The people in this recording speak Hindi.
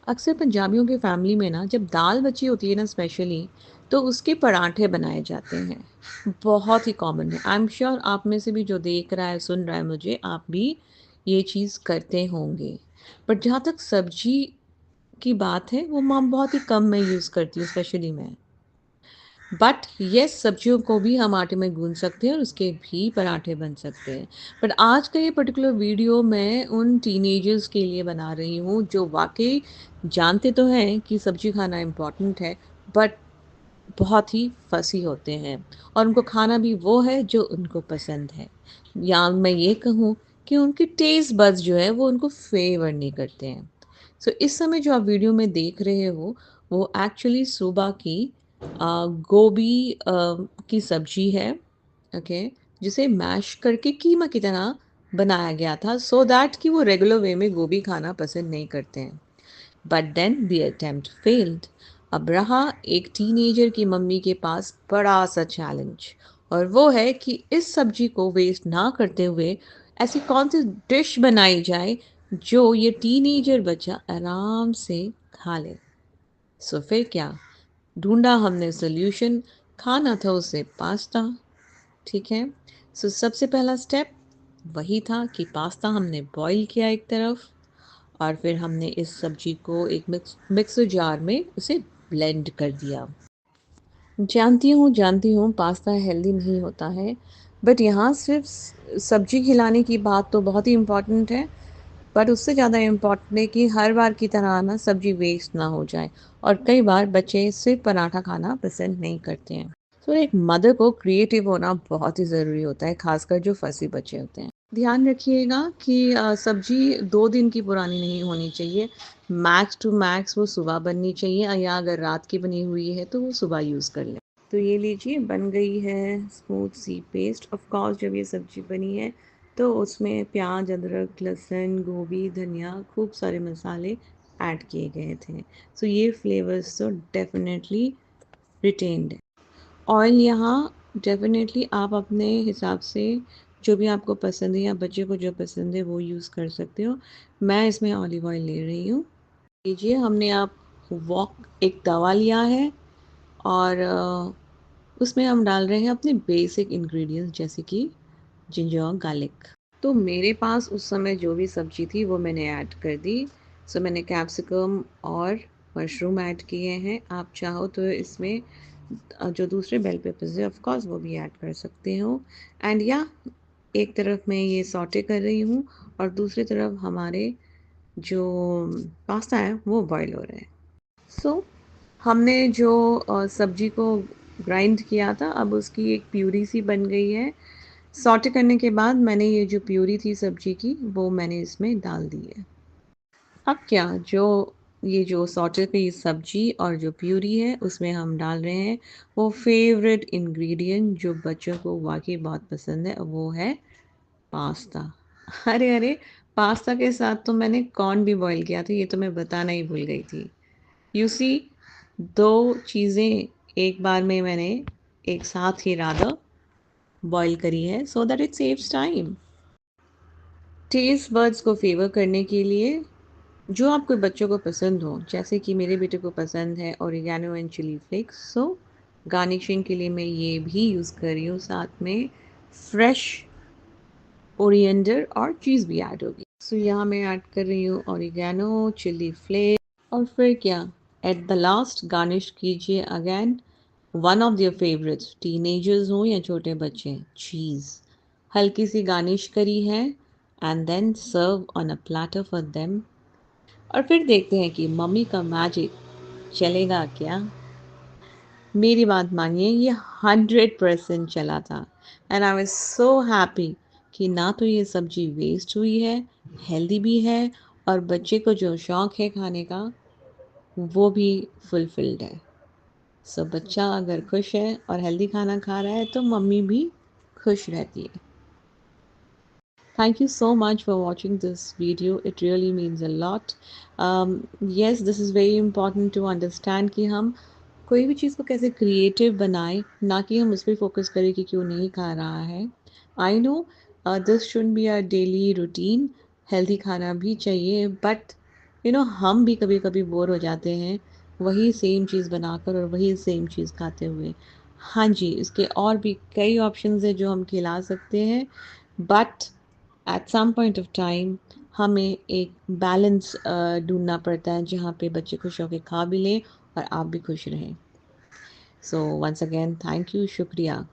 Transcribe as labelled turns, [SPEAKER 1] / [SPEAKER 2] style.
[SPEAKER 1] अक्सर पंजाबियों की फैमिली में ना जब दाल बची होती है ना स्पेशली, तो उसके पराठे बनाए जाते हैं। बहुत ही कॉमन है। आई एम श्योर आप में से भी जो देख रहा है सुन रहा है मुझे, आप भी ये चीज़ करते होंगे। बट जहाँ तक सब्जी की बात है वो माँ बहुत ही कम मैं यूज़ करती हूँ, स्पेशली मैं। बट येस, सब्जियों को भी हम आटे में गूँथ सकते हैं और उसके भी पराठे बन सकते हैं। बट आज का ये पर्टिकुलर वीडियो मैं उन टीनेजर्स के लिए बना रही हूँ जो वाक़ई जानते तो हैं कि सब्ज़ी खाना इम्पोर्टेंट है, बट बहुत ही फसी होते हैं और उनको खाना भी वो है जो उनको पसंद है। या मैं ये कहूँ कि उनकी टेस्ट बड्स जो है वो उनको फ़ेवर नहीं करते हैं। सो इस समय जो आप वीडियो में देख रहे हो वो एक्चुअली सुबह की गोभी की सब्ज़ी है, ओके, जिसे मैश करके कीमा की तरह बनाया गया था सो दैट कि वो रेगुलर वे में गोभी खाना पसंद नहीं करते हैं। But then the attempt failed. अब रहा एक टीनेजर की मम्मी के पास बड़ा सा चैलेंज, और वो है कि इस सब्जी को वेस्ट ना करते हुए ऐसी कौन सी डिश बनाई जाए जो ये टीनेजर बच्चा आराम से खा ले। सो फिर क्या, ढूंढा हमने सोल्यूशन। खाना था उसे पास्ता, ठीक है। सो सबसे पहला स्टेप वही था कि पास्ता हमने बॉईल किया एक तरफ, और फिर हमने इस सब्जी को एक मिक्सर जार में उसे ब्लेंड कर दिया। जानती हूँ पास्ता हेल्दी नहीं होता है, बट यहाँ सिर्फ सब्जी खिलाने की बात तो बहुत ही इम्पोर्टेंट है, बट उससे ज़्यादा इम्पोर्टेंट है कि हर बार की तरह ना सब्जी वेस्ट ना हो जाए। और कई बार बच्चे सिर्फ पराठा खाना पसंद नहीं करते हैं। तो एक मदर को क्रिएटिव होना बहुत ही ज़रूरी होता है, खासकर जो फंसी बच्चे होते हैं। ध्यान रखिएगा कि सब्जी 2 दिन की पुरानी नहीं होनी चाहिए। मैक्स टू मैक्स वो सुबह बननी चाहिए, या अगर रात की बनी हुई है तो वो सुबह यूज़ कर लें। तो ये लीजिए, बन गई है स्मूथ सी पेस्ट। ऑफ कोर्स जब ये सब्जी बनी है तो उसमें प्याज, अदरक, लहसुन, गोभी, धनिया, खूब सारे मसाले ऐड किए गए थे। सो ये फ्लेवर्स तो डेफिनेटली रिटेन्ड है। ऑयल यहाँ डेफिनेटली आप अपने हिसाब से जो भी आपको पसंद है या बच्चे को जो पसंद है वो यूज़ कर सकते हो। मैं इसमें ऑलिव ऑयल ले रही हूँ। लीजिए, हमने आप वॉक एक तवा लिया है, और उसमें हम डाल रहे हैं अपने बेसिक इंग्रेडिएंट्स जैसे कि जिंजर गार्लिक। तो मेरे पास उस समय जो भी सब्जी थी वो मैंने ऐड कर दी। सो मैंने कैप्सिकम और मशरूम ऐड किए हैं। आप चाहो तो इसमें जो दूसरे बेल पेपर्स है ऑफ कोर्स वो भी ऐड कर सकते हो। एंड या एक तरफ मैं ये सॉटे कर रही हूँ और दूसरी तरफ हमारे जो पास्ता है वो बॉईल हो रहे हैं। सो हमने जो सब्जी को ग्राइंड किया था, अब उसकी एक प्यूरी सी बन गई है। सॉटे करने के बाद मैंने ये जो प्यूरी थी सब्जी की वो मैंने इसमें डाल दी है। अब क्या, जो ये जो सॉटे की सब्जी और जो प्यूरी है उसमें हम डाल रहे हैं वो फेवरेट इंग्रेडिएंट जो बच्चों को वाकई बहुत पसंद है, वो है पास्ता। अरे अरे, पास्ता के साथ तो मैंने कॉर्न भी बॉईल किया था, ये तो मैं बताना ही भूल गई थी। यू सी, 2 चीज़ें एक बार में मैंने एक साथ ही रादर बॉईल करी है so that it saves time. Taste buds को फेवर करने के लिए जो आपके बच्चों को पसंद हो, जैसे कि मेरे बेटे को पसंद है oregano and chilli flakes, so garnishing के लिए मैं ये भी यूज़ कर रही हूँ। साथ में फ्रेश ओरिएंडर और चीज़ भी ऐड होगी। सो यहाँ मैं ऐड कर रही हूँ ओरिगैनो, चिली फ्लेक्स, और फिर क्या, एट द लास्ट गार्निश कीजिए again one of their favourites, teenagers हो या छोटे बच्चे, चीज़। हल्की सी गार्निश करी है and then serve on a platter for them. और फिर देखते हैं कि मम्मी का मैजिक चलेगा क्या। मेरी बात मानिए, ये 100% चला था। And I was so happy कि ना तो ये सब्जी वेस्ट हुई है, हेल्दी भी है, और बच्चे को जो शौक़ है खाने का वो भी फुलफिल्ड है। सो बच्चा अगर खुश है और हेल्दी खाना खा रहा है तो मम्मी भी खुश रहती है। Thank you so much for watching this video. It really means a lot. Yes, this is very important to understand कि हम कोई भी चीज़ को कैसे क्रिएटिव बनाएं, ना कि हम उस पर फोकस करें कि क्यों नहीं खा रहा है। I know this should be a daily routine, healthy खाना भी चाहिए, बट हम भी कभी कभी बोर हो जाते हैं वही सेम चीज़ बनाकर और वही सेम चीज़ खाते हुए। हाँ जी, इसके और भी कई ऑप्शंस हैं जो हम खिला सकते हैं, but at some point of time हमें एक बैलेंस ढूंढना पड़ता है जहाँ पे बच्चे खुश होकर खा भी लें और आप भी खुश रहें। So once again thank you, शुक्रिया।